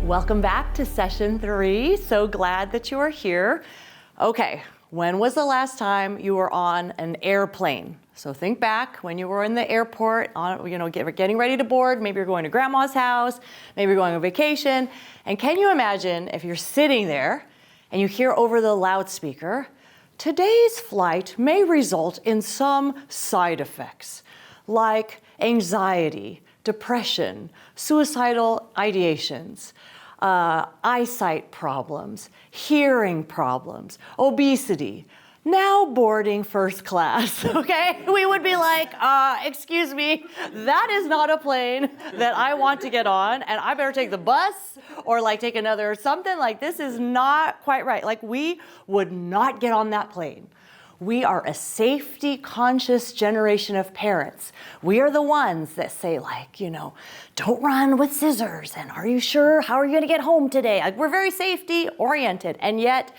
Welcome back to session 3. So glad that you are here. Okay, when was the last time you were on an airplane? So think back when you were in the airport, getting ready to board. Maybe you're going to grandma's house, maybe you're going on vacation. And can you imagine if you're sitting there and you hear over the loudspeaker, today's flight may result in some side effects like anxiety, depression, suicidal ideations, eyesight problems, hearing problems, obesity, now boarding first class, okay? We would be like, excuse me, that is not a plane that I want to get on, and I better take the bus or like take another something. Like, this is not quite right. Like, we would not get on that plane. We are a safety conscious generation of parents. We are the ones that say, like, don't run with scissors, and are you sure? How are you gonna get home today? Like, we're very safety oriented, and yet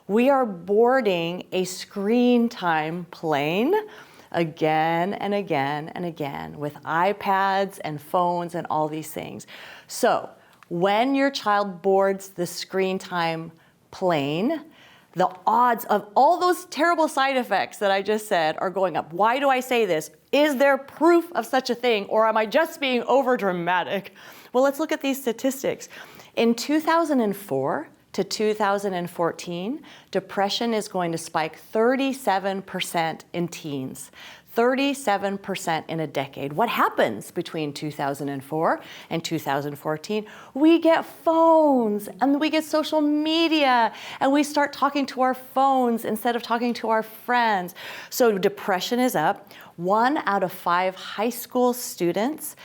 we are boarding a screen time plane again and again and again with iPads and phones and all these things. So when your child boards the screen time plane, the odds of all those terrible side effects that I just said are going up. Why do I say this? Is there proof of such a thing, or am I just being over dramatic? Well, let's look at these statistics. In 2004 to 2014, depression is going to spike 37% in teens. 37% in a decade. What happens between 2004 and 2014? We get phones and we get social media and we start talking to our phones instead of talking to our friends. So depression is up. 1 out of 5 high school students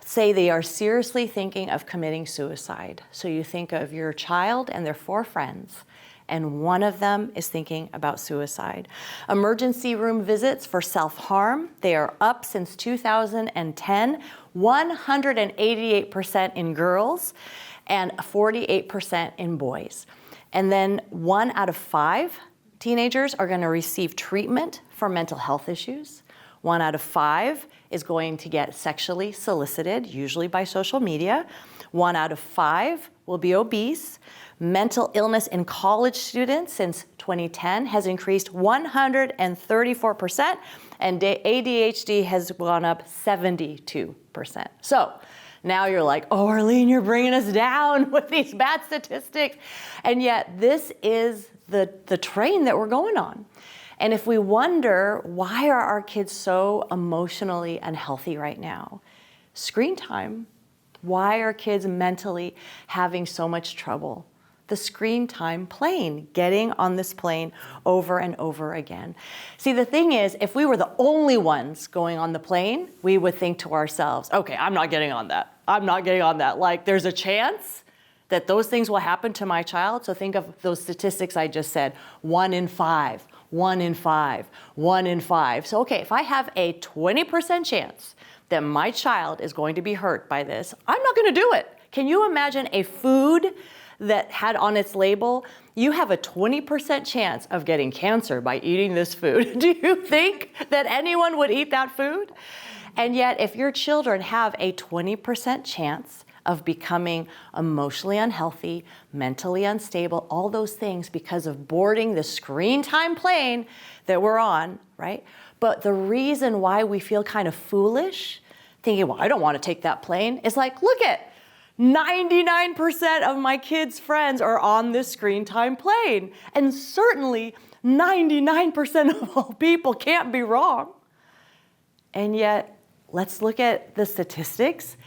say they are seriously thinking of committing suicide. So you think of your child and their 4 friends, and one of them is thinking about suicide. Emergency room visits for self-harm, they are up since 2010, 188% in girls and 48% in boys. And then 1 out of 5 teenagers are going to receive treatment for mental health issues. 1 out of 5 is going to get sexually solicited, usually by social media. 1 out of 5 will be obese. Mental illness in college students since 2010 has increased 134%, and ADHD has gone up 72%. So now you're like, oh, Arlene, you're bringing us down with these bad statistics. And yet this is the train that we're going on. And if we wonder, why are our kids so emotionally unhealthy right now? Screen time. Why are kids mentally having so much trouble? The screen time plane, getting on this plane over and over again. See, the thing is, if we were the only ones going on the plane, we would think to ourselves, okay, I'm not getting on that. I'm not getting on that. Like, there's a chance that those things will happen to my child. So think of those statistics I just said, 1 in 5, 1 in 5, 1 in 5. So, okay, if I have a 20% chance that my child is going to be hurt by this, I'm not going to do it. Can you imagine a food that had on its label, you have a 20% chance of getting cancer by eating this food? Do you think that anyone would eat that food? And yet, if your children have a 20% chance of becoming emotionally unhealthy, mentally unstable, all those things because of boarding the screen time plane that we're on, right? But the reason why we feel kind of foolish, thinking, well, I don't want to take that plane, is like, look at 99% of my kids' friends are on this screen time plane. And certainly 99% of all people can't be wrong. And yet, let's look at the statistics.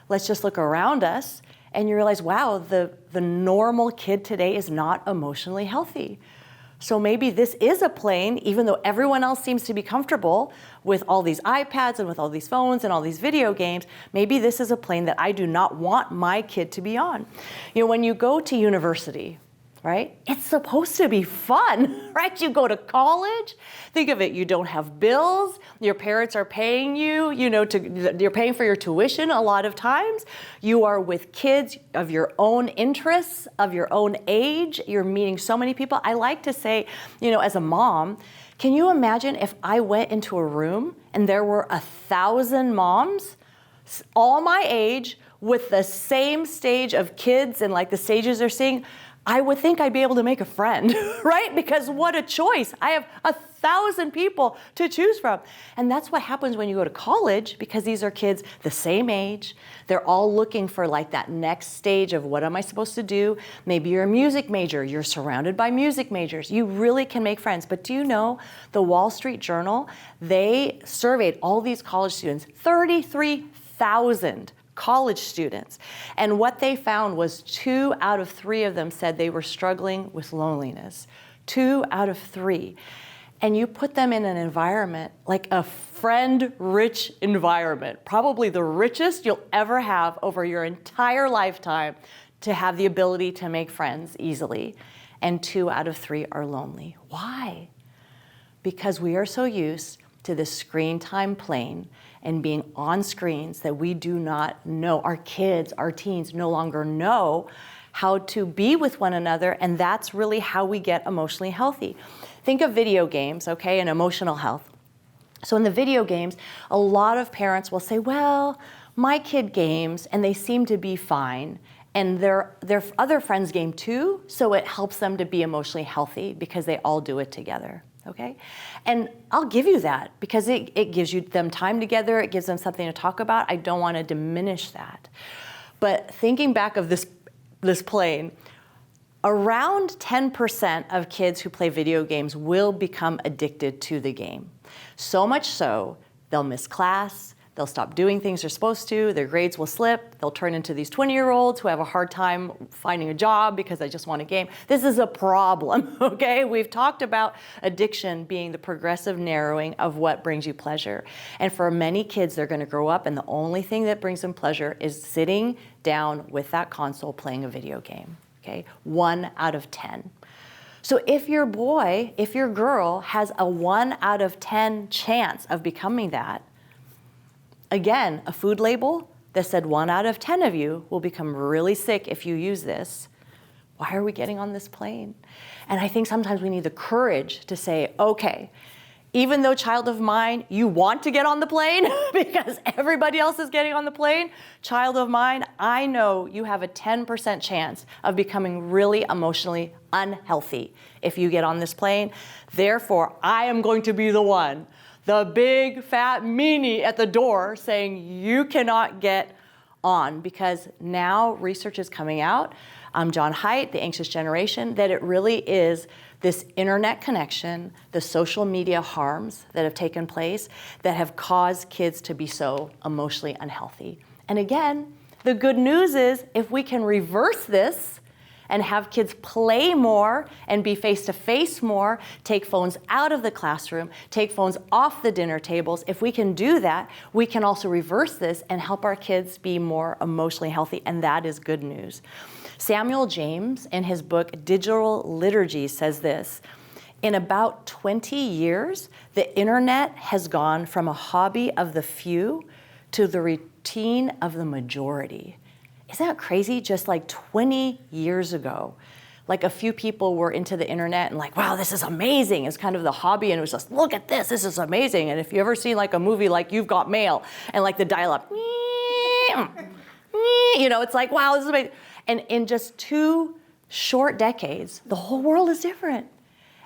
Let's just look around us and you realize, wow, the normal kid today is not emotionally healthy. So maybe this is a plane, even though everyone else seems to be comfortable with all these iPads and with all these phones and all these video games, maybe this is a plane that I do not want my kid to be on. When you go to university, right? It's supposed to be fun, right? You go to college, think of it, you don't have bills, your parents are paying you, you're paying for your tuition a lot of times. You are with kids of your own interests, of your own age, you're meeting so many people. I like to say, as a mom, can you imagine if I went into a room and there were 1,000 moms, all my age, with the same stage of kids and like the stages they're seeing, I would think I'd be able to make a friend, right? Because what a choice. I have 1,000 people to choose from. And that's what happens when you go to college, because these are kids the same age. They're all looking for like that next stage of what am I supposed to do? Maybe you're a music major. You're surrounded by music majors. You really can make friends. But do you know the Wall Street Journal, they surveyed all these college students, 33,000 college students. And what they found was 2 out of 3 of them said they were struggling with loneliness. 2 out of 3. And you put them in an environment, like a friend-rich environment, probably the richest you'll ever have over your entire lifetime to have the ability to make friends easily. And 2 out of 3 are lonely. Why? Because we are so used to the screen time plane and being on screens that we do not know. Our kids, our teens no longer know how to be with one another, and that's really how we get emotionally healthy. Think of video games, okay, and emotional health. So in the video games, a lot of parents will say, well, my kid games and they seem to be fine, and their other friends game too, so it helps them to be emotionally healthy because they all do it together. Okay? And I'll give you that because it gives them time together, it gives them something to talk about. I don't want to diminish that. But thinking back of this plane, around 10% of kids who play video games will become addicted to the game. So much so, they'll miss class, they'll stop doing things they're supposed to, their grades will slip, they'll turn into these 20-year-olds who have a hard time finding a job because they just want a game. This is a problem, okay? We've talked about addiction being the progressive narrowing of what brings you pleasure. And for many kids, they're gonna grow up and the only thing that brings them pleasure is sitting down with that console playing a video game, okay? 1 out of 10. So if your boy, if your girl has a 1 out of 10 chance of becoming that, again, a food label that said 1 out of 10 of you will become really sick if you use this. Why are we getting on this plane? And I think sometimes we need the courage to say, okay, even though child of mine, you want to get on the plane because everybody else is getting on the plane, child of mine, I know you have a 10% chance of becoming really emotionally unhealthy if you get on this plane. Therefore, I am going to be the one, the big fat meanie at the door saying you cannot get on, because now research is coming out, John Haidt, The Anxious Generation, that it really is this internet connection, the social media harms that have taken place that have caused kids to be so emotionally unhealthy. And again, the good news is if we can reverse this and have kids play more and be face-to-face more, take phones out of the classroom, take phones off the dinner tables. If we can do that, we can also reverse this and help our kids be more emotionally healthy, and that is good news. Samuel James, in his book Digital Liturgy, says this: in about 20 years, the internet has gone from a hobby of the few to the routine of the majority. Isn't that crazy? Just like 20 years ago, like a few people were into the internet and like, wow, this is amazing. It's kind of the hobby, and it was just, look at this is amazing. And if you ever seen like a movie like You've Got Mail and like the dial-up, you know, it's like, wow, this is amazing. And in just 2 short decades, the whole world is different.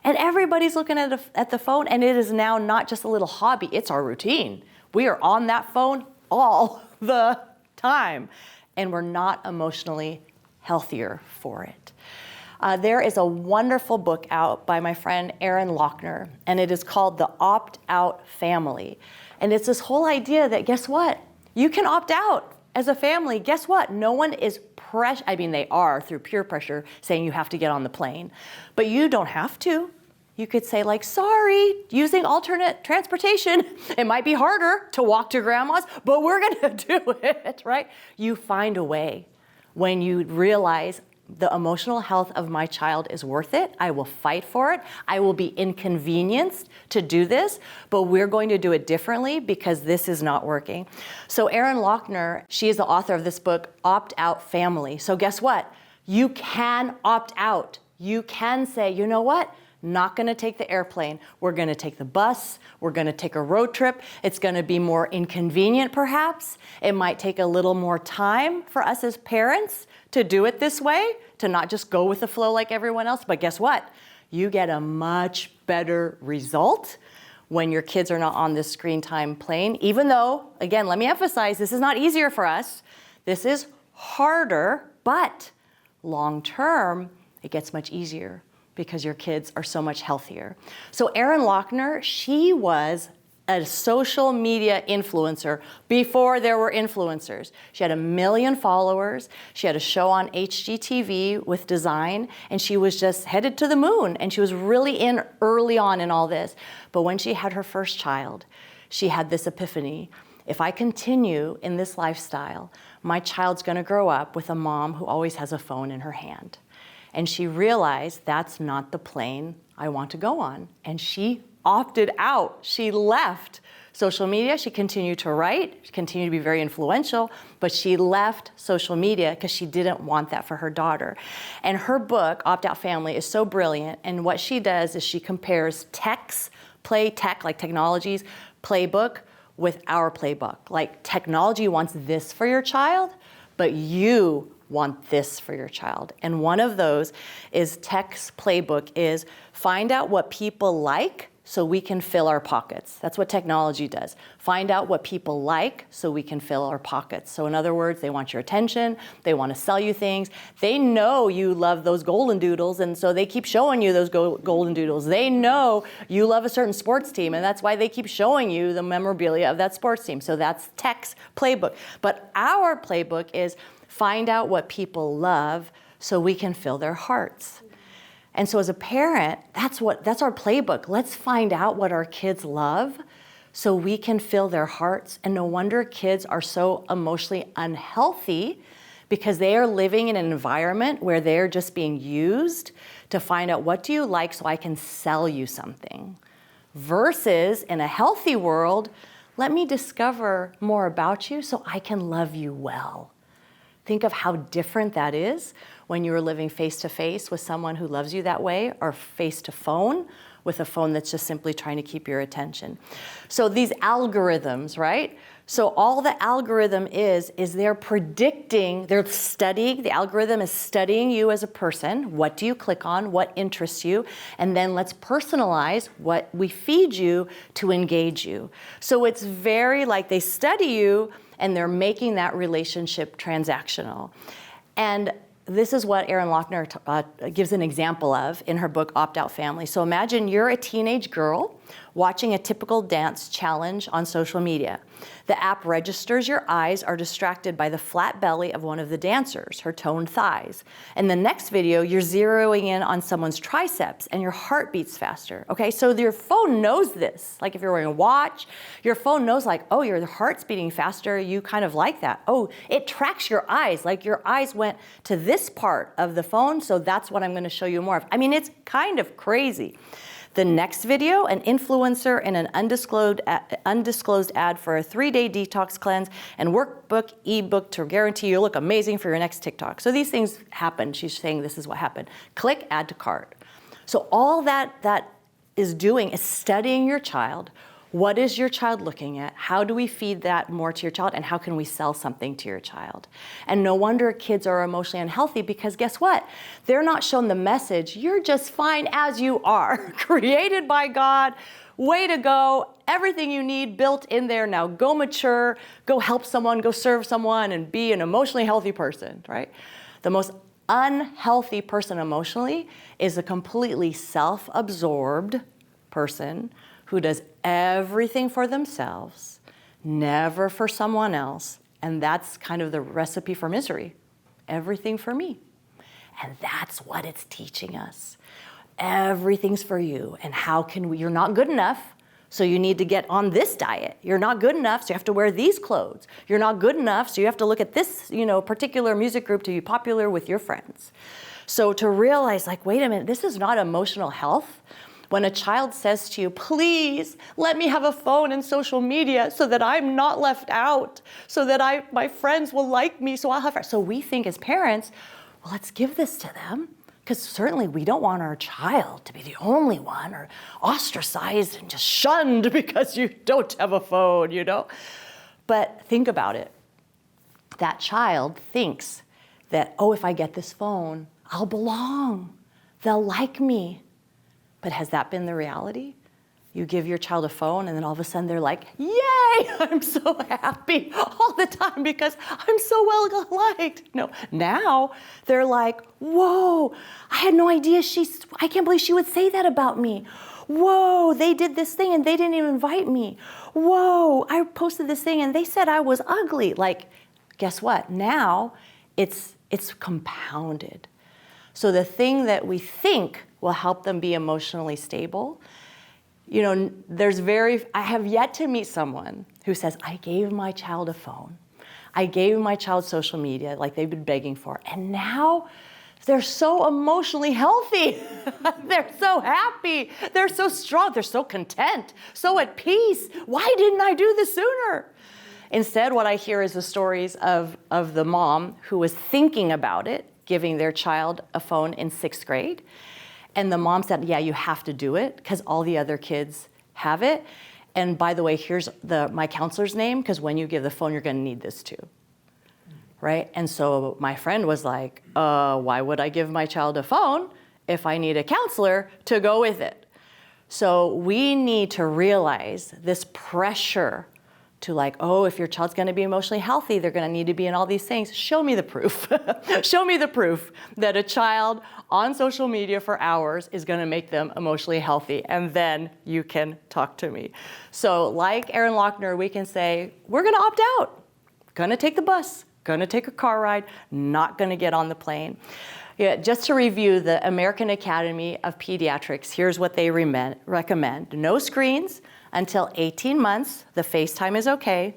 And everybody's looking at the phone, and it is now not just a little hobby, it's our routine. We are on that phone all the time. And we're not emotionally healthier for it. There is a wonderful book out by my friend Aaron Lochner, and it is called The Opt-Out Family. And it's this whole idea that, guess what? You can opt out as a family. Guess what? No one is I mean, they are through peer pressure saying you have to get on the plane, but you don't have to. You could say like, sorry, using alternate transportation. It might be harder to walk to grandma's, but we're gonna do it, right? You find a way. When you realize the emotional health of my child is worth it, I will fight for it. I will be inconvenienced to do this, but we're going to do it differently because this is not working. So Erin Lochner, she is the author of this book, Opt-Out Family. So guess what? You can opt out. You can say, you know what? Not gonna take the airplane. We're gonna take the bus. We're gonna take a road trip. It's gonna be more inconvenient perhaps. It might take a little more time for us as parents to do it this way, to not just go with the flow like everyone else. But guess what? You get a much better result when your kids are not on this screen time plane, even though, again, let me emphasize, this is not easier for us. This is harder, but long term, it gets much easier because your kids are so much healthier. So Erin Lochner, she was a social media influencer before there were influencers. She had 1 million followers. She had a show on HGTV with design, and she was just headed to the moon, and she was really in early on in all this. But when she had her first child, she had this epiphany. If I continue in this lifestyle, my child's gonna grow up with a mom who always has a phone in her hand. And she realized that's not the plane I want to go on. And she opted out. She left social media. She continued to write, she continued to be very influential, but she left social media because she didn't want that for her daughter. And her book, Opt Out Family, is so brilliant. And what she does is she compares tech, like technology's playbook, with our playbook. Like technology wants this for your child, but you want this for your child. And one of those is tech's playbook is find out what people like so we can fill our pockets. That's what technology does. Find out what people like so we can fill our pockets. So in other words, they want your attention, they want to sell you things. They know you love those golden doodles, and so they keep showing you those golden doodles. They know you love a certain sports team, and that's why they keep showing you the memorabilia of that sports team. So that's tech's playbook. But our playbook is find out what people love so we can fill their hearts. And so as a parent, that's our playbook. Let's find out what our kids love so we can fill their hearts. And no wonder kids are so emotionally unhealthy because they are living in an environment where they're just being used to find out what do you like so I can sell you something. Versus in a healthy world, let me discover more about you so I can love you well. Think of how different that is when you are living face-to-face with someone who loves you that way, or face-to-phone with a phone that's just simply trying to keep your attention. So these algorithms, right? So all the algorithm is they're predicting, they're studying, the algorithm is studying you as a person. What do you click on? What interests you? And then let's personalize what we feed you to engage you. So it's very like they study you and they're making that relationship transactional. And this is what Erin Lochner gives an example of in her book, Opt Out Family. So imagine you're a teenage girl watching a typical dance challenge on social media. The app registers your eyes are distracted by the flat belly of one of the dancers, her toned thighs. In the next video, you're zeroing in on someone's triceps and your heart beats faster. Okay, so your phone knows this. Like if you're wearing a watch, your phone knows like, oh, your heart's beating faster, you kind of like that. Oh, it tracks your eyes, like your eyes went to this part of the phone, so that's what I'm gonna show you more of. I mean, it's kind of crazy. The next video, an influencer in an undisclosed ad for a 3-day detox cleanse and workbook, ebook to guarantee you look amazing for your next TikTok. So these things happen. She's saying this is what happened. Click add to cart. So all that is doing is studying your child. What is your child looking at? How do we feed that more to your child? And how can we sell something to your child? And no wonder kids are emotionally unhealthy because guess what? They're not shown the message, you're just fine as you are, created by God, way to go, everything you need built in there, now go mature, go help someone, go serve someone, and be an emotionally healthy person, right? The most unhealthy person emotionally is a completely self-absorbed person who does everything for themselves, never for someone else. And that's kind of the recipe for misery. Everything for me. And that's what it's teaching us. Everything's for you. And how can we, you're not good enough, so you need to get on this diet. You're not good enough, so you have to wear these clothes. You're not good enough, so you have to look at this, particular music group to be popular with your friends. So to realize, like, wait a minute, this is not emotional health. When a child says to you, please let me have a phone and social media so that I'm not left out, so that my friends will like me, so I'll have friends. So we think as parents, well, let's give this to them Because certainly we don't want our child to be the only one or ostracized and just shunned because you don't have a phone, you know? But think about it. That child thinks that, oh, if I get this phone, I'll belong. They'll like me. But has that been the reality? You give your child a phone and then all of a sudden they're like, yay, I'm so happy all the time because I'm so well liked. No, now they're like, whoa, I had no idea I can't believe she would say that about me. Whoa, they did this thing and they didn't even invite me. Whoa, I posted this thing and they said I was ugly. Like, guess what? Now it's compounded. So the thing that we think will help them be emotionally stable, you know, I have yet to meet someone who says, I gave my child a phone. I gave my child social media like they've been begging for. And now they're so emotionally healthy. They're so happy. They're so strong. They're so content, so at peace. Why didn't I do this sooner? Instead, what I hear is the stories of the mom who was thinking about it, giving their child a phone in 6th grade. And the mom said, yeah, you have to do it because all the other kids have it. And by the way, here's my counselor's name because when you give the phone, you're going to need this too. Right? And so my friend was like, why would I give my child a phone if I need a counselor to go with it? So we need to realize this pressure to like, oh, if your child's going to be emotionally healthy, they're going to need to be in all these things. Show me the proof. Show me the proof that a child on social media for hours is going to make them emotionally healthy, and then you can talk to me. So like Aaron Lochner, we can say, we're going to opt out. Going to take the bus, going to take a car ride, not going to get on the plane. Yeah, just to review, the American Academy of Pediatrics, here's what they recommend. No screens until 18 months, the FaceTime is okay.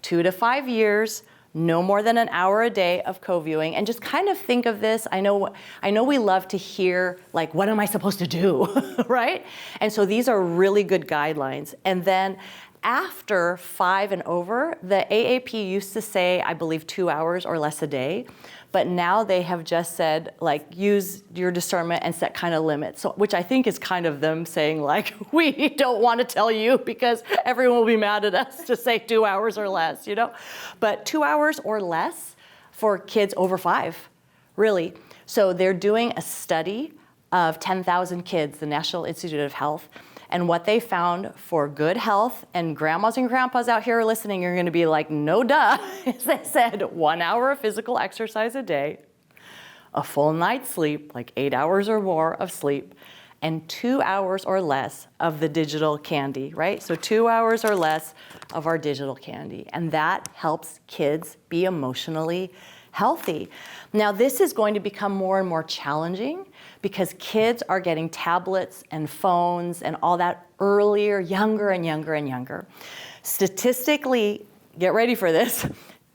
2 to 5 years, no more than an hour a day of co-viewing. And just kind of think of this, I know we love to hear, like, what am I supposed to do, right? And so these are really good guidelines. And then after 5 and over, the AAP used to say, I believe, 2 hours or less a day. But now they have just said, like, use your discernment and set kind of limits. So, which I think is kind of them saying, like, we don't want to tell you because everyone will be mad at us to say 2 hours or less, you know? But 2 hours or less for kids over 5, really. So they're doing a study of 10,000 kids, the National Institute of Health. And what they found for good health, and grandmas and grandpas out here listening, you're going to be like, no duh. They said 1 hour of physical exercise a day, a full night's sleep, like 8 hours or more of sleep, and 2 hours or less of the digital candy, right? So 2 hours or less of our digital candy. And that helps kids be emotionally healthy. Now, this is going to become more and more challenging because kids are getting tablets and phones and all that earlier, younger and younger and younger. Statistically, get ready for this,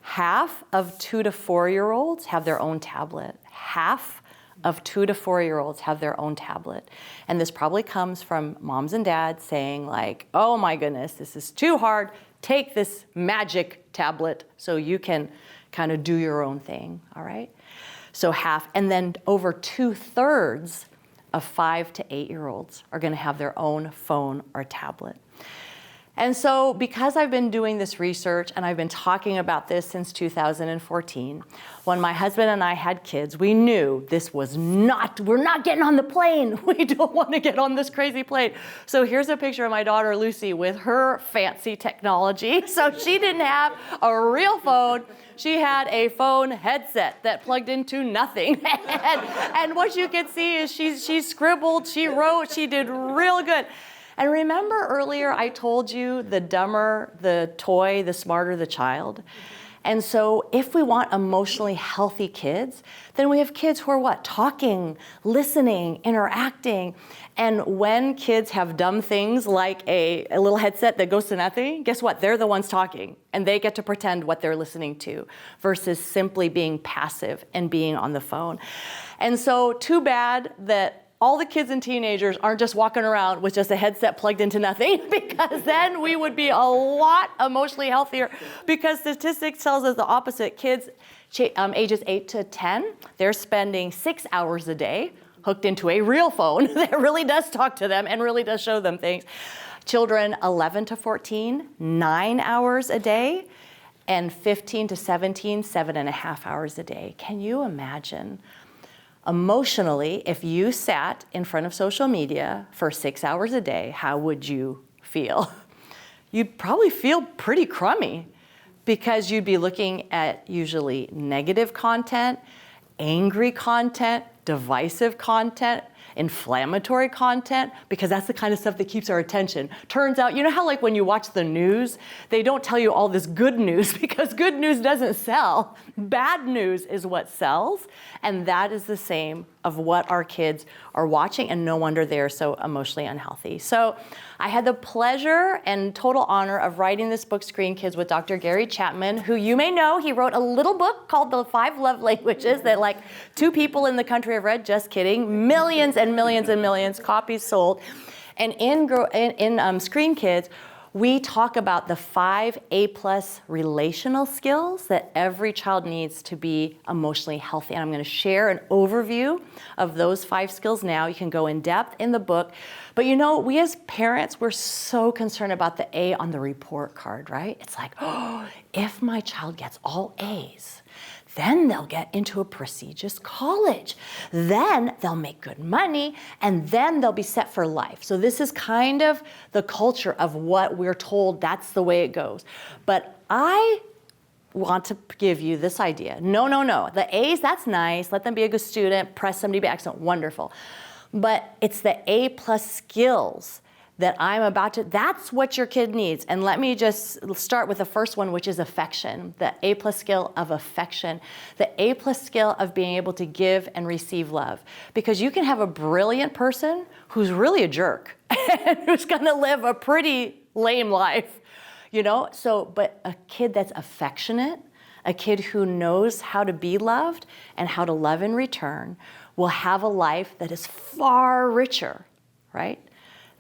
half of 2 to 4-year-olds have their own tablet. Half of 2 to 4-year-olds have their own tablet. And this probably comes from moms and dads saying, like, oh my goodness, this is too hard. Take this magic tablet so you can kind of do your own thing, all right? So half, and then over 2/3 of 5 to 8-year-olds are going to have their own phone or tablet. And so because I've been doing this research and I've been talking about this since 2014, when my husband and I had kids, we knew this was we're not getting on the plane. We don't want to get on this crazy plane. So here's a picture of my daughter Lucy with her fancy technology. So she didn't have a real phone. She had a phone headset that plugged into nothing. and what you can see is she scribbled, she wrote, she did real good. And remember earlier I told you the dumber the toy, the smarter the child? And so if we want emotionally healthy kids, then we have kids who are what? Talking, listening, interacting. And when kids have dumb things like a little headset that goes to nothing, guess what? They're the ones talking and they get to pretend what they're listening to versus simply being passive and being on the phone. And so too bad that all the kids and teenagers aren't just walking around with just a headset plugged into nothing, because then we would be a lot emotionally healthier, because statistics tells us the opposite. Kids ages 8 to 10, they're spending 6 hours a day hooked into a real phone that really does talk to them and really does show them things. Children 11 to 14, 9 hours a day, and 15 to 17, 7.5 hours a day. Can you imagine? Emotionally, if you sat in front of social media for 6 hours a day, how would you feel? You'd probably feel pretty crummy because you'd be looking at usually negative content, angry content, divisive content, inflammatory content, because that's the kind of stuff that keeps our attention. Turns out, you know how like when you watch the news, they don't tell you all this good news because good news doesn't sell. Bad news is what sells, and that is the same of what our kids are watching, and no wonder they're so emotionally unhealthy. So I had the pleasure and total honor of writing this book, Screen Kids, with Dr. Gary Chapman, who you may know. He wrote a little book called The 5 Love Languages that like 2 people in the country have read, just kidding, millions and millions and millions copies sold. And in Screen Kids, we talk about the 5 A+ relational skills that every child needs to be emotionally healthy. And I'm going to share an overview of those 5 skills now. You can go in depth in the book. But you know, we as parents, we're so concerned about the A on the report card, right? It's like, oh, if my child gets all A's, then they'll get into a prestigious college. Then they'll make good money, and then they'll be set for life. So this is kind of the culture of what we're told that's the way it goes. But I want to give you this idea. No, no, no. The A's, that's nice. Let them be a good student. Press them to be excellent. Wonderful. But it's the A+ skills that I'm about to, that's what your kid needs. And let me just start with the first one, which is affection, the A+ skill of affection, the A+ skill of being able to give and receive love. Because you can have a brilliant person who's really a jerk and who's gonna live a pretty lame life, you know? So, but a kid that's affectionate, a kid who knows how to be loved and how to love in return will have a life that is far richer, right?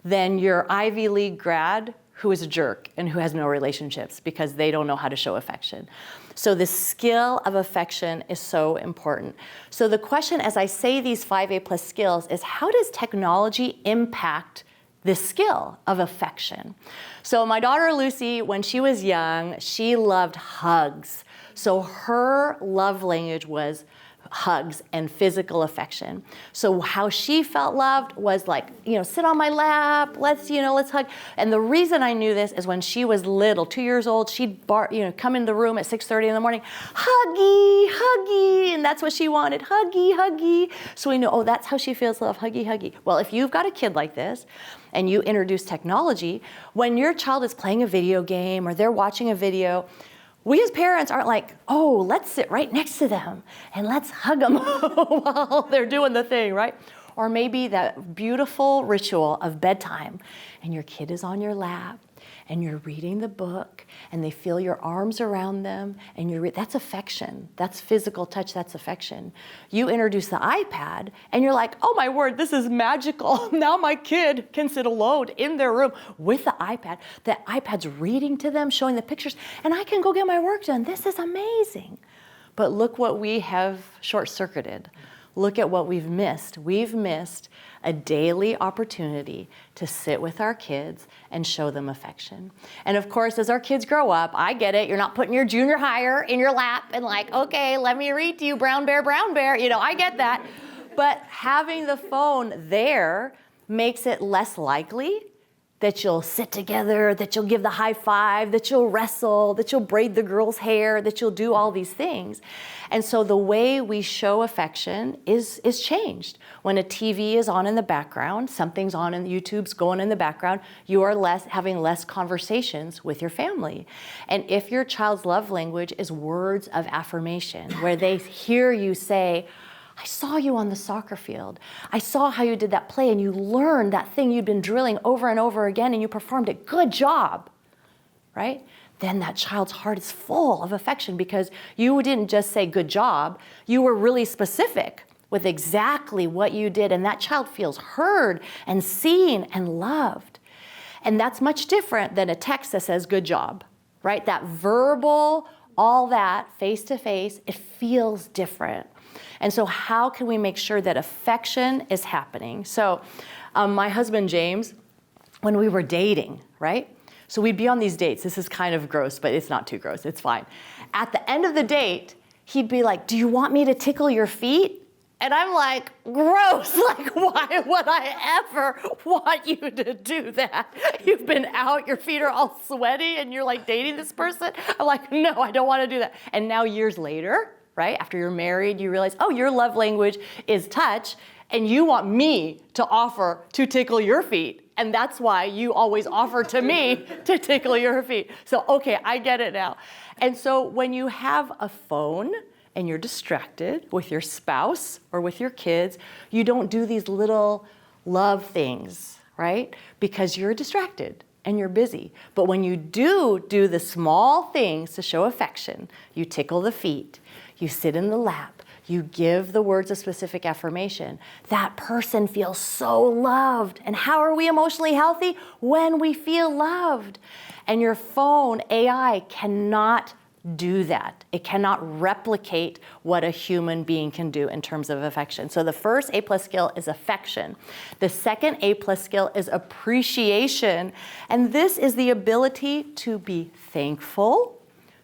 Than your Ivy League grad who is a jerk and who has no relationships because they don't know how to show affection. So the skill of affection is so important. So the question as I say these 5 A+ skills is, how does technology impact this skill of affection? So my daughter Lucy, when she was young, she loved hugs. So her love language was hugs and physical affection. So how she felt loved was like, you know, sit on my lap, let's hug. And the reason I knew this is when she was little, 2 years old, she'd come in the room at 6:30 in the morning, huggy, huggy, and that's what she wanted, huggy, huggy. So we know, oh, that's how she feels love, huggy, huggy. Well, if you've got a kid like this, and you introduce technology, when your child is playing a video game or they're watching a video, we as parents aren't like, oh, let's sit right next to them and let's hug them while they're doing the thing, right? Or maybe that beautiful ritual of bedtime and your kid is on your lap and you're reading the book and they feel your arms around them and that's affection. That's physical touch, that's affection. You introduce the iPad and you're like, oh my word, this is magical. Now my kid can sit alone in their room with the iPad. The iPad's reading to them, showing the pictures, and I can go get my work done. This is amazing. But look what we have short-circuited. Look at what we've missed. We've missed a daily opportunity to sit with our kids and show them affection. And of course, as our kids grow up, I get it, you're not putting your junior higher in your lap and like, okay, let me read to you, brown bear, you know, I get that. But having the phone there makes it less likely that you'll sit together, that you'll give the high five, that you'll wrestle, that you'll braid the girl's hair, that you'll do all these things. And so the way we show affection is changed. When a TV is on in the background, something's on and YouTube's going in the background, you are having less conversations with your family. And if your child's love language is words of affirmation, where they hear you say, I saw you on the soccer field. I saw how you did that play and you learned that thing you'd been drilling over and over again and you performed it. Good job, right? Then that child's heart is full of affection because you didn't just say good job, you were really specific with exactly what you did, and that child feels heard and seen and loved. And that's much different than a text that says good job, right? That verbal, all that, face to face, it feels different. And so how can we make sure that affection is happening? So my husband, James, when we were dating, right? So we'd be on these dates. This is kind of gross, but it's not too gross. It's fine. At the end of the date, he'd be like, do you want me to tickle your feet? And I'm like, gross, like why would I ever want you to do that? You've been out, your feet are all sweaty and you're like dating this person? I'm like, no, I don't want to do that. And now years later, right, after you're married, you realize, oh, your love language is touch and you want me to offer to tickle your feet. And that's why you always offer to me to tickle your feet. So, okay, I get it now. And so when you have a phone, and you're distracted with your spouse or with your kids, you don't do these little love things, right? Because you're distracted and you're busy. But when you do the small things to show affection, you tickle the feet, you sit in the lap, you give the words of specific affirmation, that person feels so loved. And how are we emotionally healthy? When we feel loved. And your phone, AI, cannot do that. It cannot replicate what a human being can do in terms of affection. So the first A+ skill is affection. The second A+ skill is appreciation. And this is the ability to be thankful,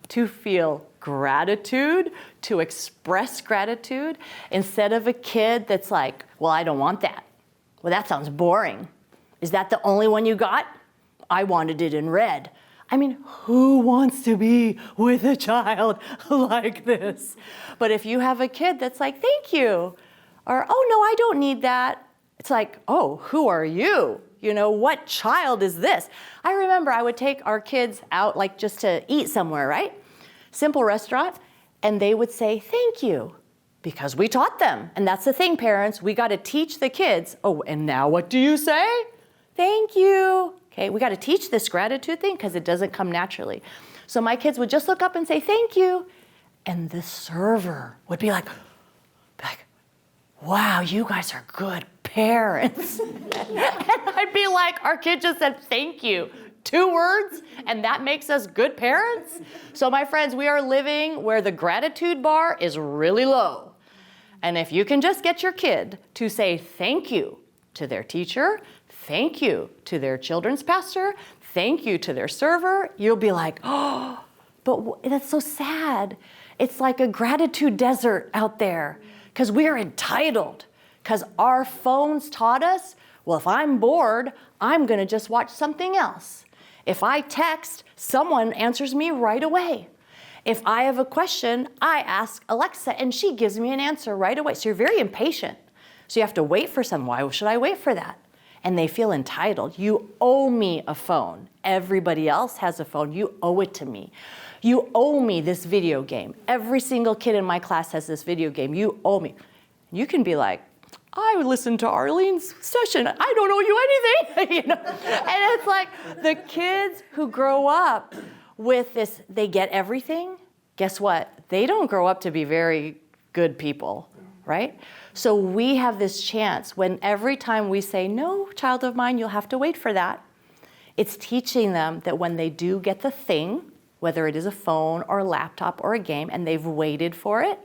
to feel gratitude, to express gratitude, instead of a kid that's like, well, I don't want that. Well, that sounds boring. Is that the only one you got? I wanted it in red. I mean, who wants to be with a child like this? But if you have a kid that's like, thank you, or, oh, no, I don't need that. It's like, oh, who are you? You know, what child is this? I remember I would take our kids out like just to eat somewhere, right? Simple restaurant, and they would say, thank you, because we taught them. And that's the thing, parents, we got to teach the kids. Oh, and now what do you say? Thank you. Okay, we got to teach this gratitude thing because it doesn't come naturally. So my kids would just look up and say, thank you. And the server would be like, wow, you guys are good parents. And I'd be like, our kid just said, thank you. 2 words, and that makes us good parents? So my friends, we are living where the gratitude bar is really low. And if you can just get your kid to say thank you to their teacher, thank you to their children's pastor, thank you to their server, you'll be like, oh, but that's so sad. It's like a gratitude desert out there because we are entitled, because our phones taught us, well, if I'm bored, I'm going to just watch something else. If I text, someone answers me right away. If I have a question, I ask Alexa and she gives me an answer right away. So you're very impatient. So you have to wait for someone. Why should I wait for that? And they feel entitled. You owe me a phone. Everybody else has a phone. You owe it to me. You owe me this video game. Every single kid in my class has this video game. You owe me. You can be like, I listened to Arlene's session. I don't owe you anything. You know? And it's like the kids who grow up with this, they get everything. Guess what? They don't grow up to be very good people, right? So we have this chance when every time we say, no, child of mine, you'll have to wait for that. It's teaching them that when they do get the thing, whether it is a phone or a laptop or a game, and they've waited for it,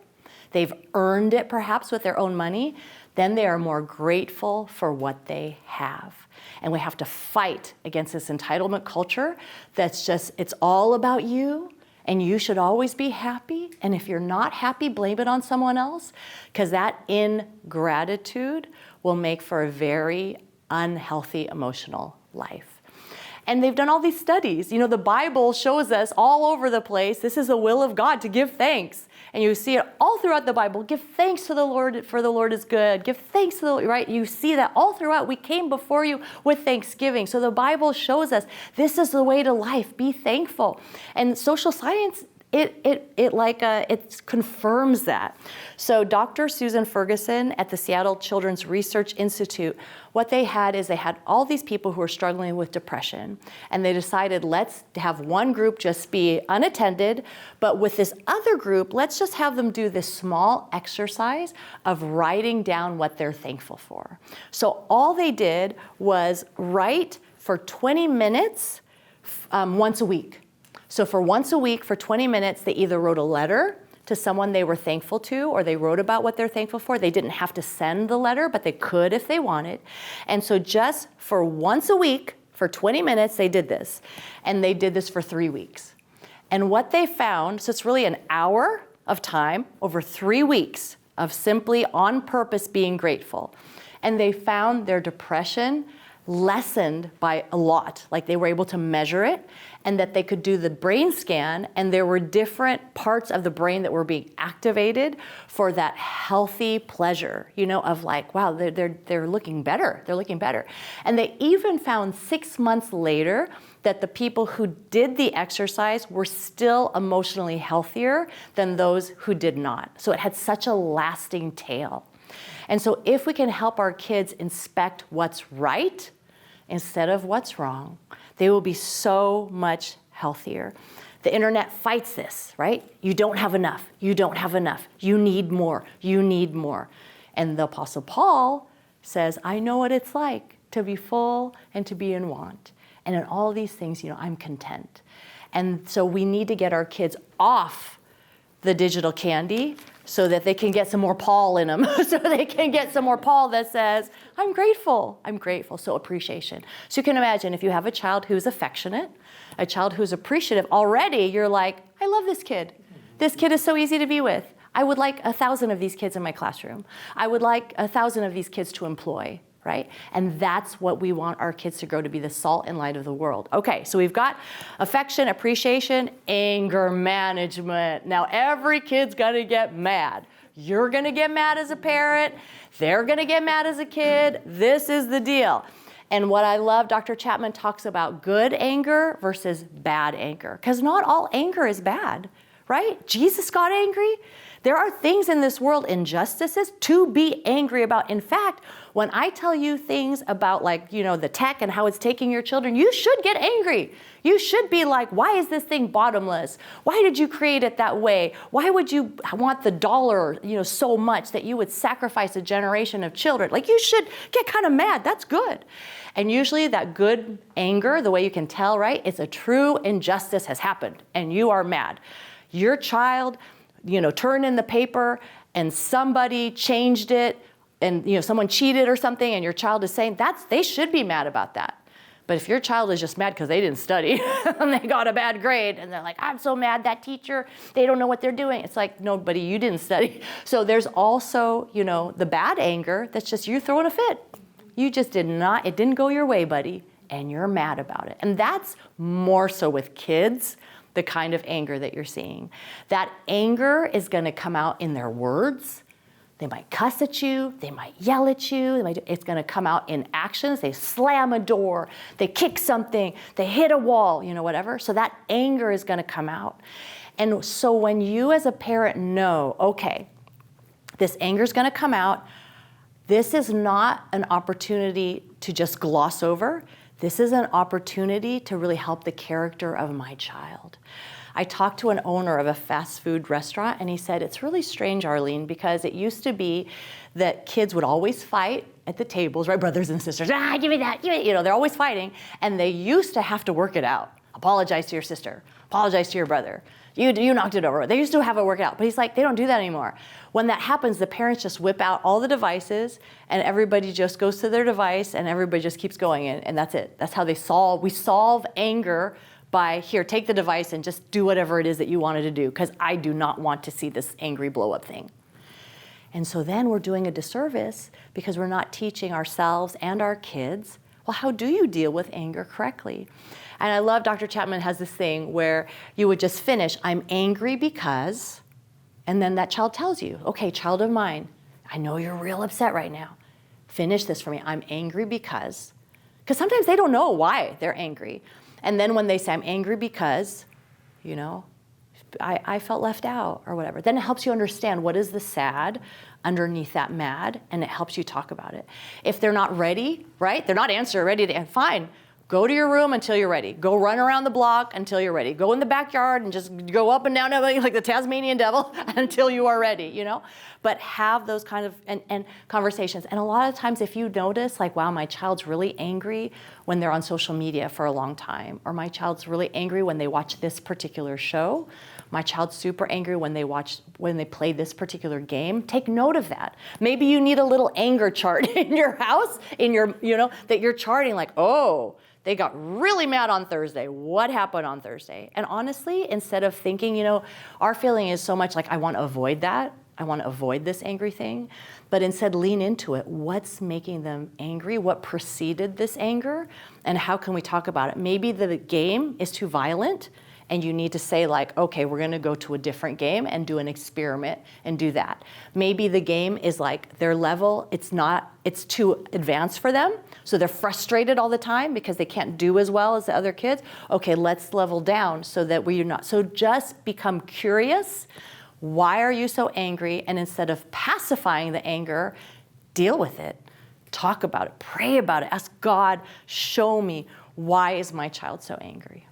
they've earned it perhaps with their own money, then they are more grateful for what they have. And we have to fight against this entitlement culture that's just, it's all about you, and you should always be happy. And if you're not happy, blame it on someone else, because that ingratitude will make for a very unhealthy emotional life. And they've done all these studies. You know, the Bible shows us all over the place, this is the will of God to give thanks. And you see it all throughout the Bible. Give thanks to the Lord, for the Lord is good. Give thanks to the Lord, right? You see that all throughout. We came before you with thanksgiving. So the Bible shows us this is the way to life. Be thankful. And social science, it confirms that. So Dr. Susan Ferguson at the Seattle Children's Research Institute, what they had is they had all these people who were struggling with depression, and they decided let's have one group just be unattended, but with this other group, let's just have them do this small exercise of writing down what they're thankful for. So all they did was write for 20 minutes once a week. So for once a week, for 20 minutes, they either wrote a letter to someone they were thankful to, or they wrote about what they're thankful for. They didn't have to send the letter, but they could if they wanted. And so just for once a week, for 20 minutes, they did this. And they did this for 3 weeks. And what they found, so it's really an hour of time over 3 weeks of simply on purpose being grateful. And they found their depression lessened by a lot, like they were able to measure it, and that they could do the brain scan, and there were different parts of the brain that were being activated for that healthy pleasure, of like, wow, they're looking better, they're looking better. And they even found 6 months later that the people who did the exercise were still emotionally healthier than those who did not. So it had such a lasting tail. And so if we can help our kids inspect what's right instead of what's wrong, they will be so much healthier. The internet fights this, right? You don't have enough. You don't have enough. You need more. You need more. And the Apostle Paul says, I know what it's like to be full and to be in want. And in all these things, I'm content. And so we need to get our kids off the digital candy so that they can get some more Paul in them, so they can get some more Paul that says, I'm grateful, so appreciation. So you can imagine if you have a child who's affectionate, a child who's appreciative, already you're like, I love this kid. This kid is so easy to be with. I would like 1,000 of these kids in my classroom. I would like 1,000 of these kids to employ, right? And that's what we want our kids to grow to be, the salt and light of the world. Okay, so we've got affection, appreciation, anger management. Now every kid's gonna get mad. You're gonna get mad as a parent. They're gonna get mad as a kid. This is the deal. And what I love, Dr. Chapman talks about good anger versus bad anger, because not all anger is bad, right? Jesus got angry. There are things in this world, injustices, to be angry about. In fact, when I tell you things about the tech and how it's taking your children, you should get angry. You should be like, why is this thing bottomless? Why did you create it that way? Why would you want the dollar, so much that you would sacrifice a generation of children? You should get kind of mad. That's good. And usually that good anger, the way you can tell, right? It's a true injustice has happened and you are mad. Your child, turned in the paper and somebody changed it and someone cheated or something, and your child is saying they should be mad about that. But if your child is just mad because they didn't study and they got a bad grade and they're like, I'm so mad, that teacher, they don't know what they're doing. It's like, no, buddy, you didn't study. So there's also, the bad anger that's just you throwing a fit. You just it didn't go your way, buddy, and you're mad about it. And that's more so with kids, the kind of anger that you're seeing. That anger is gonna come out in their words. They might cuss at you, they might yell at you, it's gonna come out in actions. They slam a door, they kick something, they hit a wall, whatever. So that anger is gonna come out. And so when you as a parent know, okay, this anger is gonna come out, this is not an opportunity to just gloss over. This is an opportunity to really help the character of my child. I talked to an owner of a fast food restaurant, and he said, it's really strange, Arlene, because it used to be that kids would always fight at the tables, right? Brothers and sisters, give me that, they're always fighting, and they used to have to work it out. Apologize to your sister, apologize to your brother. You knocked it over. They used to have it work out, but he's like, they don't do that anymore. When that happens, the parents just whip out all the devices and everybody just goes to their device and everybody just keeps going and that's it. That's how we solve anger by, here, take the device and just do whatever it is that you wanted to do, because I do not want to see this angry blow up thing. And so then we're doing a disservice because we're not teaching ourselves and our kids, well, how do you deal with anger correctly? And I love Dr. Chapman has this thing where you would just finish, I'm angry because, and then that child tells you, okay, child of mine, I know you're real upset right now. Finish this for me. I'm angry because sometimes they don't know why they're angry. And then when they say, I'm angry because, I felt left out or whatever, then it helps you understand what is the sad underneath that mad, and it helps you talk about it. If they're not ready, right? They're not ready to, fine. Go to your room until you're ready. Go run around the block until you're ready. Go in the backyard and just go up and down like the Tasmanian devil until you are ready, But have those kind of and conversations. And a lot of times if you notice, like, wow, my child's really angry when they're on social media for a long time, or my child's really angry when they watch this particular show. My child's super angry when they play this particular game. Take note of that. Maybe you need a little anger chart in your house, that you're charting like, oh, they got really mad on Thursday. What happened on Thursday? And honestly, instead of thinking, our feeling is so much like, I want to avoid that. I want to avoid this angry thing. But instead, lean into it. What's making them angry? What preceded this anger? And how can we talk about it? Maybe the game is too violent, and you need to say like, okay, we're gonna go to a different game and do an experiment and do that. Maybe the game is like their level, it's too advanced for them. So they're frustrated all the time because they can't do as well as the other kids. Okay, let's level down so that we're not. So just become curious. Why are you so angry? And instead of pacifying the anger, deal with it. Talk about it, pray about it, ask God, show me, why is my child so angry?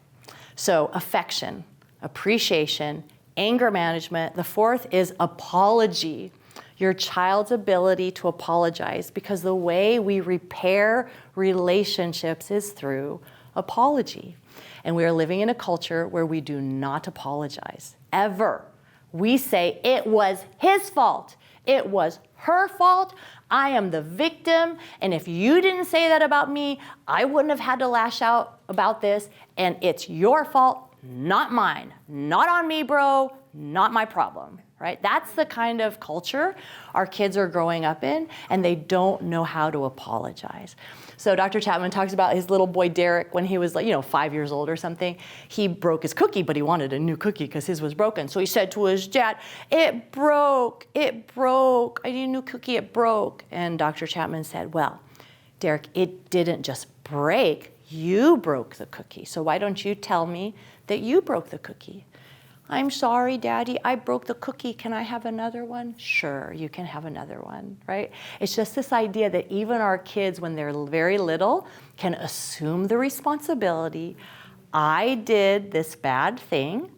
So affection, appreciation, anger management. The fourth is apology. Your child's ability to apologize, because the way we repair relationships is through apology. And we are living in a culture where we do not apologize, ever. We say, it was his fault. It was her fault. I am the victim. And if you didn't say that about me, I wouldn't have had to lash out about this. And it's your fault, not mine. Not on me, bro. Not my problem, right? That's the kind of culture our kids are growing up in, and they don't know how to apologize. So Dr. Chapman talks about his little boy, Derek, when he was 5 years old or something. He broke his cookie, but he wanted a new cookie because his was broken. So he said to his dad, it broke. I need a new cookie, it broke. And Dr. Chapman said, well, Derek, it didn't just break. You broke the cookie. So why don't you tell me that you broke the cookie? I'm sorry, Daddy, I broke the cookie. Can I have another one? Sure, you can have another one, right? It's just this idea that even our kids, when they're very little, can assume the responsibility. I did this bad thing.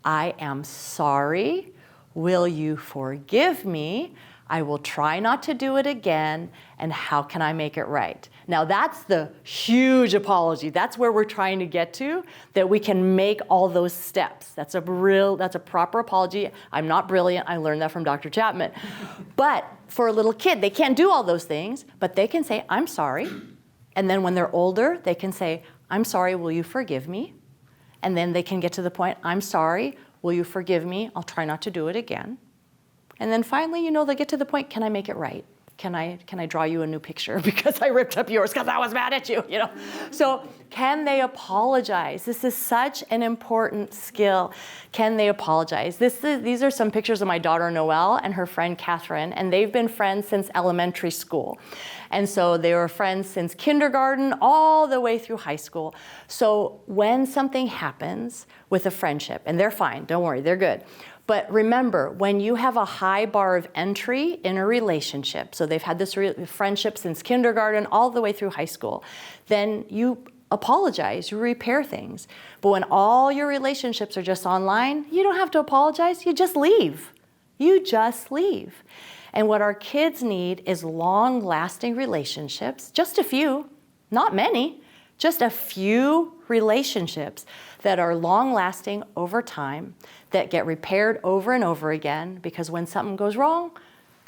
I am sorry. Will you forgive me? I will try not to do it again, and how can I make it right? Now that's the huge apology. That's where we're trying to get to, that we can make all those steps. That's a proper apology. I'm not brilliant, I learned that from Dr. Chapman. But for a little kid, they can't do all those things, but they can say, I'm sorry. And then when they're older, they can say, I'm sorry, will you forgive me? And then they can get to the point, I'm sorry, will you forgive me? I'll try not to do it again. And then finally, they get to the point, can I make it right? Can I draw you a new picture because I ripped up yours because I was mad at you, So can they apologize? This is such an important skill. Can they apologize? These are some pictures of my daughter Noelle and her friend Catherine, and they've been friends since elementary school. And so they were friends since kindergarten all the way through high school. So when something happens with a friendship, and they're fine, don't worry, they're good. But remember, when you have a high bar of entry in a relationship, so they've had this friendship since kindergarten all the way through high school, then you apologize, you repair things. But when all your relationships are just online, you don't have to apologize, you just leave. You just leave. And what our kids need is long-lasting relationships, just a few, not many, just a few relationships that are long-lasting over time, that get repaired over and over again, because when something goes wrong,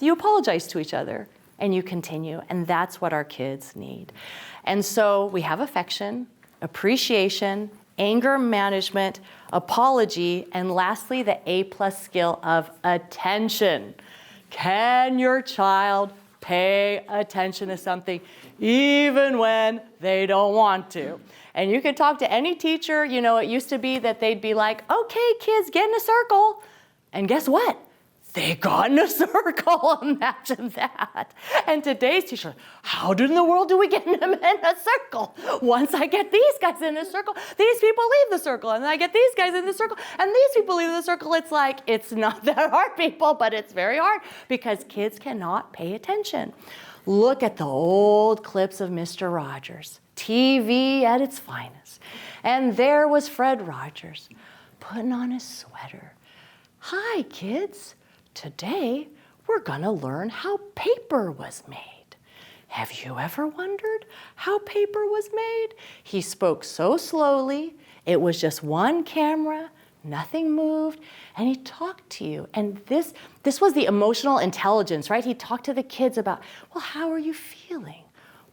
you apologize to each other and you continue, and that's what our kids need. And so we have affection, appreciation, anger management, apology, and lastly, the A+ skill of attention. Can your child pay attention to something even when they don't want to? And you can talk to any teacher, it used to be that they'd be like, okay, kids, get in a circle. And guess what? They got in a circle. Imagine that. And today's teacher, how in the world do we get them in a circle? Once I get these guys in a circle, these people leave the circle. And then I get these guys in the circle, and these people leave the circle. It's like, it's not that hard, people, but it's very hard because kids cannot pay attention. Look at the old clips of Mr. Rogers, TV at its finest. And there was Fred Rogers putting on his sweater. Hi, kids. Today, we're gonna learn how paper was made. Have you ever wondered how paper was made? He spoke so slowly. It was just one camera, nothing moved, and he talked to you. And this was the emotional intelligence, right? He talked to the kids about, well, how are you feeling?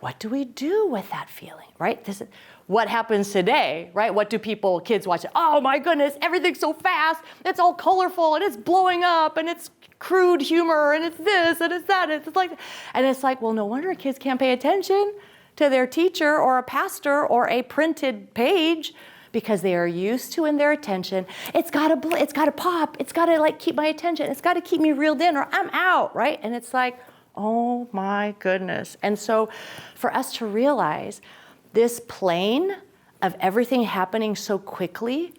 What do we do with that feeling, right? This is what happens today, right? What do kids watch? Oh my goodness, everything's so fast. It's all colorful and it's blowing up and it's crude humor and it's this and it's that. And it's like, well, no wonder kids can't pay attention to their teacher or a pastor or a printed page, because they are used to in their attention, it's gotta pop, it's gotta like keep my attention, it's gotta keep me reeled in or I'm out, right? And it's like, oh my goodness. And so for us to realize this plane of everything happening so quickly,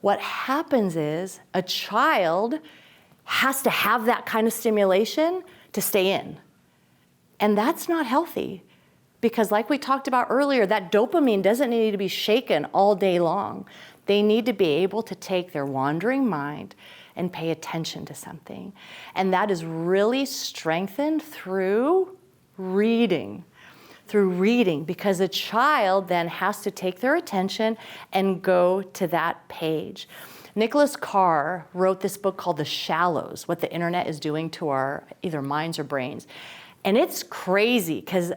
what happens is a child has to have that kind of stimulation to stay in. And that's not healthy. Because like we talked about earlier, that dopamine doesn't need to be shaken all day long. They need to be able to take their wandering mind and pay attention to something. And that is really strengthened through reading. Because a child then has to take their attention and go to that page. Nicholas Carr wrote this book called The Shallows, What the Internet is Doing to Our either minds or brains. And it's crazy, because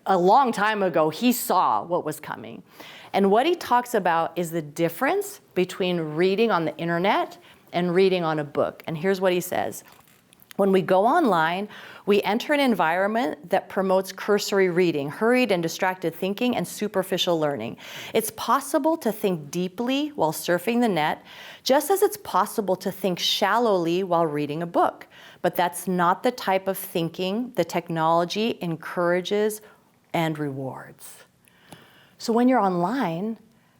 a long time ago, he saw what was coming. And what he talks about is the difference between reading on the internet and reading on a book. And here's what he says. When we go online, we enter an environment that promotes cursory reading, hurried and distracted thinking, and superficial learning. It's possible to think deeply while surfing the net, just as it's possible to think shallowly while reading a book. But that's not the type of thinking the technology encourages and rewards. So when you're online,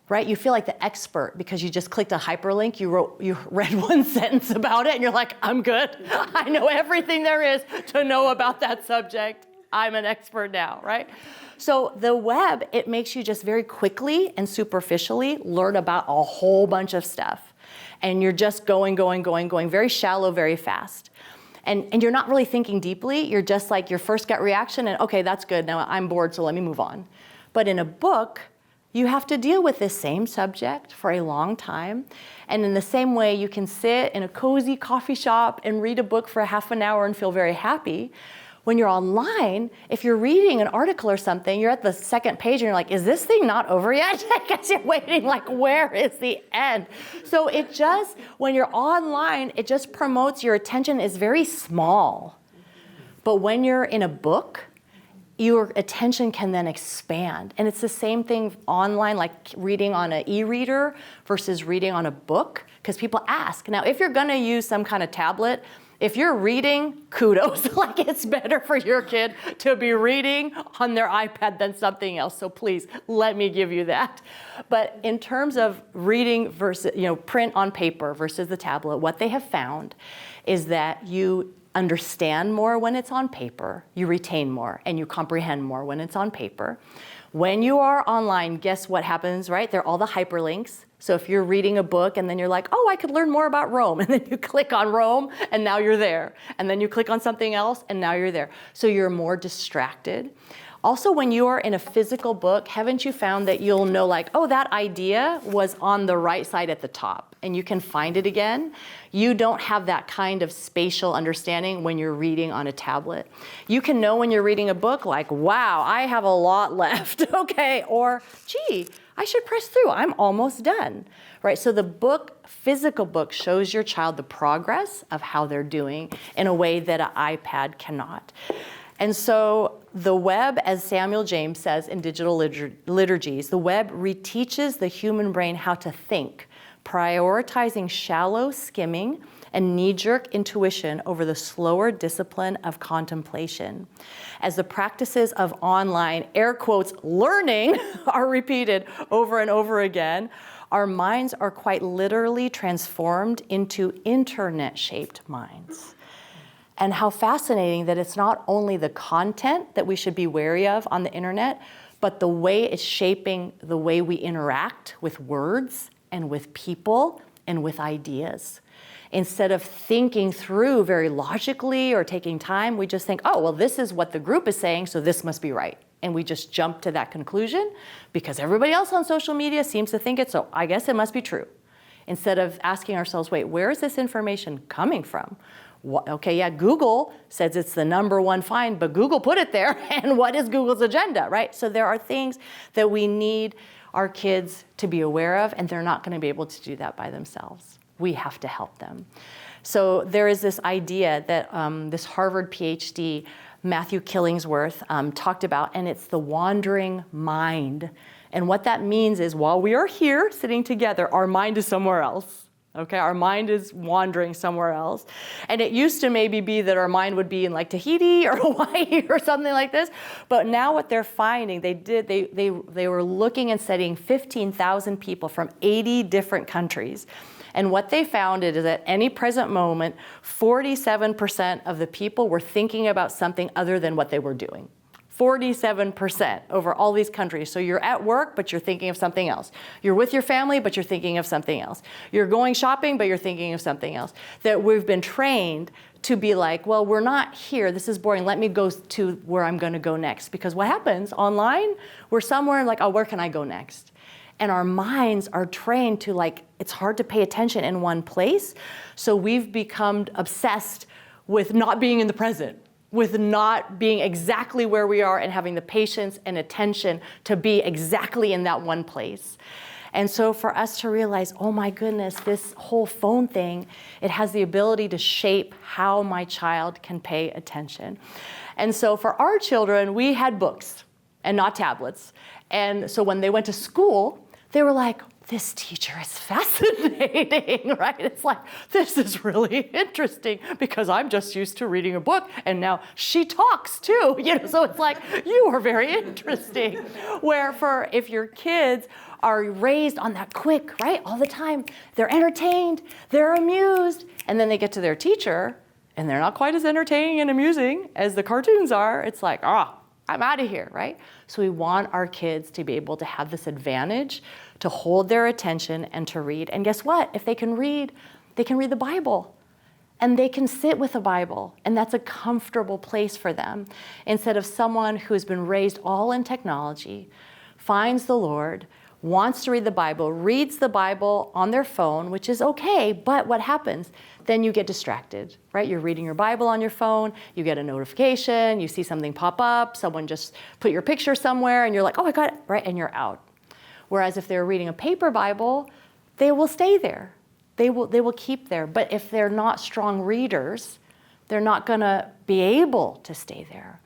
right, you feel like the expert because you just clicked a hyperlink, you read one sentence about it and you're like, I'm good. I know everything there is to know about that subject. I'm an expert now, right? So the web, it makes you just very quickly and superficially learn about a whole bunch of stuff. And you're just going, very shallow, very fast. And you're not really thinking deeply. You're just like your first gut reaction and okay, that's good. Now I'm bored, so let me move on. But in a book, you have to deal with this same subject for a long time. And in the same way, you can sit in a cozy coffee shop and read a book for half an hour and feel very happy. When you're online, if you're reading an article or something, you're at the second page and you're like, is this thing not over yet? Because you're waiting, like, where is the end? So it just, when you're online, it just promotes your attention is very small. But when you're in a book, your attention can then expand. And it's the same thing online, like reading on an e-reader versus reading on a book, because people ask. Now, if you're gonna use some kind of tablet, if you're reading, kudos, like it's better for your kid to be reading on their iPad than something else. So please, let me give you that. But in terms of reading versus, print on paper versus the tablet, what they have found is that you understand more when it's on paper, you retain more, and you comprehend more when it's on paper. When you are online, guess what happens, right? They're all the hyperlinks. So if you're reading a book and then you're like, oh, I could learn more about Rome, and then you click on Rome and now you're there. And then you click on something else and now you're there. So you're more distracted. Also, when you are in a physical book, haven't you found that you'll know like, oh, that idea was on the right side at the top and you can find it again? You don't have that kind of spatial understanding when you're reading on a tablet. You can know when you're reading a book like, wow, I have a lot left, okay, or gee, I should press through, I'm almost done, right? So the physical book shows your child the progress of how they're doing in a way that an iPad cannot. And so the web, as Samuel James says in Digital Liturgies, the web reteaches the human brain how to think, prioritizing shallow skimming and knee-jerk intuition over the slower discipline of contemplation. As the practices of online, air quotes, learning are repeated over and over again, our minds are quite literally transformed into internet-shaped minds. And how fascinating that it's not only the content that we should be wary of on the internet, but the way it's shaping the way we interact with words and with people and with ideas. Instead of thinking through very logically or taking time, we just think, oh, well, this is what the group is saying, so this must be right. And we just jump to that conclusion because everybody else on social media seems to think it, so I guess it must be true. Instead of asking ourselves, wait, where is this information coming from? Okay, yeah, Google says it's the #1 find, but Google put it there, and what is Google's agenda, right? So there are things that we need our kids to be aware of, and they're not going to be able to do that by themselves. We have to help them. So there is this idea that this Harvard PhD, Matthew Killingsworth, talked about, and it's the wandering mind. And what that means is while we are here sitting together, our mind is somewhere else. Okay, our mind is wandering somewhere else. And it used to maybe be that our mind would be in like Tahiti or Hawaii or something like this. But now what they're finding, they were looking and studying 15,000 people from 80 different countries. And what they found is at any present moment, 47% of the people were thinking about something other than what they were doing. 47% over all these countries. So you're at work, but you're thinking of something else. You're with your family, but you're thinking of something else. You're going shopping, but you're thinking of something else. That we've been trained to be like, well, we're not here. This is boring. Let me go to where I'm going to go next. Because what happens online, we're somewhere like, oh, where can I go next? And our minds are trained to like, it's hard to pay attention in one place. So we've become obsessed with not being in the present, with not being exactly where we are and having the patience and attention to be exactly in that one place. And so for us to realize, oh my goodness, this whole phone thing, it has the ability to shape how my child can pay attention. And so for our children, we had books and not tablets. And so when they went to school, they were like, this teacher is fascinating, right? It's like, this is really interesting because I'm just used to reading a book and now she talks too, so it's like, you are very interesting. Where if your kids are raised on that quick, right, all the time, they're entertained, they're amused, and then they get to their teacher and they're not quite as entertaining and amusing as the cartoons are, it's like, I'm out of here, right? So we want our kids to be able to have this advantage to hold their attention and to read. And guess what? If they can read the Bible. And they can sit with the Bible. And that's a comfortable place for them. Instead of someone who's been raised all in technology, finds the Lord, wants to read the Bible, reads the Bible on their phone, which is okay, but what happens? Then you get distracted, right? You're reading your Bible on your phone, you get a notification, you see something pop up, someone just put your picture somewhere, and you're like, oh, I got it, right? And you're out. Whereas if they're reading a paper Bible, they will stay there. They will keep there. But if they're not strong readers, they're not going to be able to stay there.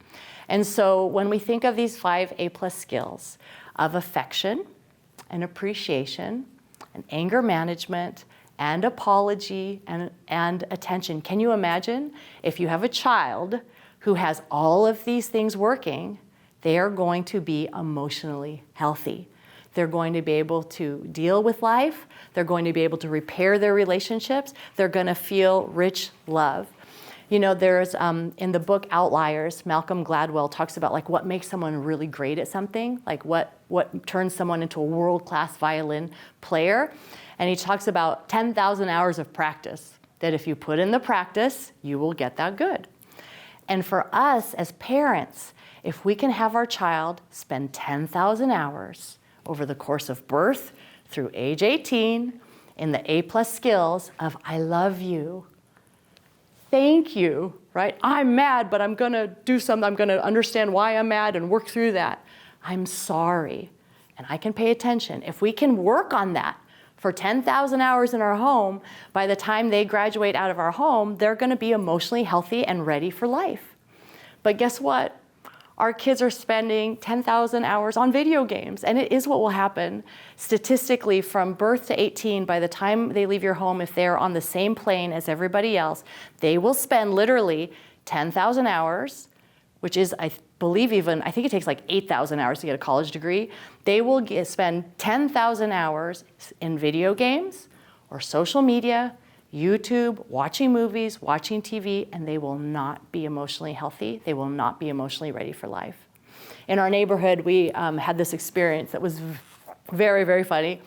And so when we think of these 5 A+ skills of affection and appreciation and anger management and apology and attention, can you imagine if you have a child who has all of these things working, they are going to be emotionally healthy. They're going to be able to deal with life. They're going to be able to repair their relationships. They're going to feel rich love. There's in the book Outliers, Malcolm Gladwell talks about like what makes someone really great at something, like what turns someone into a world-class violin player. And he talks about 10,000 hours of practice, that if you put in the practice, you will get that good. And for us as parents, if we can have our child spend 10,000 hours over the course of birth through age 18 in the A+ skills of I love you, thank you, right? I'm mad, but I'm going to do something. I'm going to understand why I'm mad and work through that. I'm sorry, and I can pay attention. If we can work on that for 10,000 hours in our home, by the time they graduate out of our home, they're going to be emotionally healthy and ready for life. But guess what? Our kids are spending 10,000 hours on video games, and it is what will happen statistically from birth to 18. By the time they leave your home, if they're on the same plane as everybody else, they will spend literally 10,000 hours, which is, I think it takes like 8,000 hours to get a college degree. They will spend 10,000 hours in video games or social media, YouTube, watching movies, watching TV, and they will not be emotionally healthy. They will not be emotionally ready for life. In our neighborhood, we had this experience that was very, very funny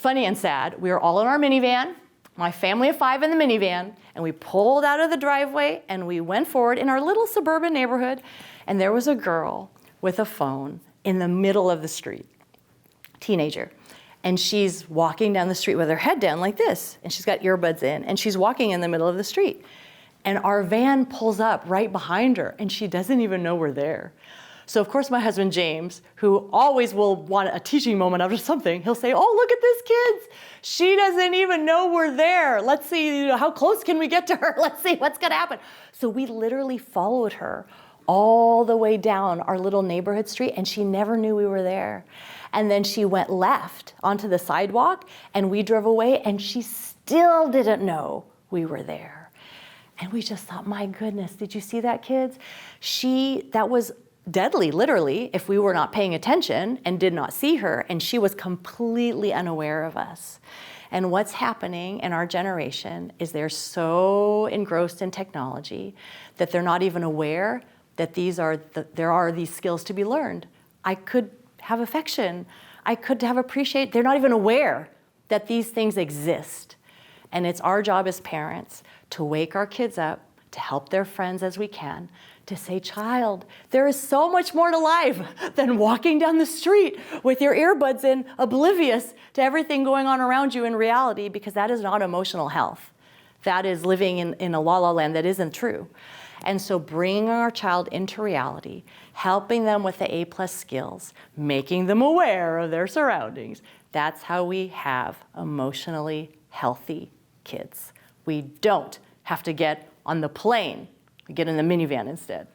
and sad. We were all in our minivan. my family of 5 in the minivan, and we pulled out of the driveway and we went forward in our little suburban neighborhood, and there was a girl with a phone in the middle of the street, teenager. And she's walking down the street with her head down like this, and she's got earbuds in, and she's walking in the middle of the street. And our van pulls up right behind her, and she doesn't even know we're there. So of course my husband James, who always will want a teaching moment out of something, he'll say, oh, look at this, kids. She doesn't even know we're there. Let's see, how close can we get to her? Let's see what's gonna happen. So we literally followed her all the way down our little neighborhood street, and she never knew we were there. And then she went left onto the sidewalk, and we drove away, and she still didn't know we were there. And we just thought, my goodness, did you see that, kids? That was deadly, literally, if we were not paying attention and did not see her, and she was completely unaware of us. And what's happening in our generation is they're so engrossed in technology that they're not even aware that there are these skills to be learned. I could have affection. I could have appreciate. They're not even aware that these things exist. And it's our job as parents to wake our kids up, to help their friends as we can, to say, child, there is so much more to life than walking down the street with your earbuds in, oblivious to everything going on around you in reality, because that is not emotional health. That is living in a la-la land that isn't true. And so bringing our child into reality, helping them with the A+ skills, making them aware of their surroundings, that's how we have emotionally healthy kids. We don't have to get on the plane. We get in the minivan instead.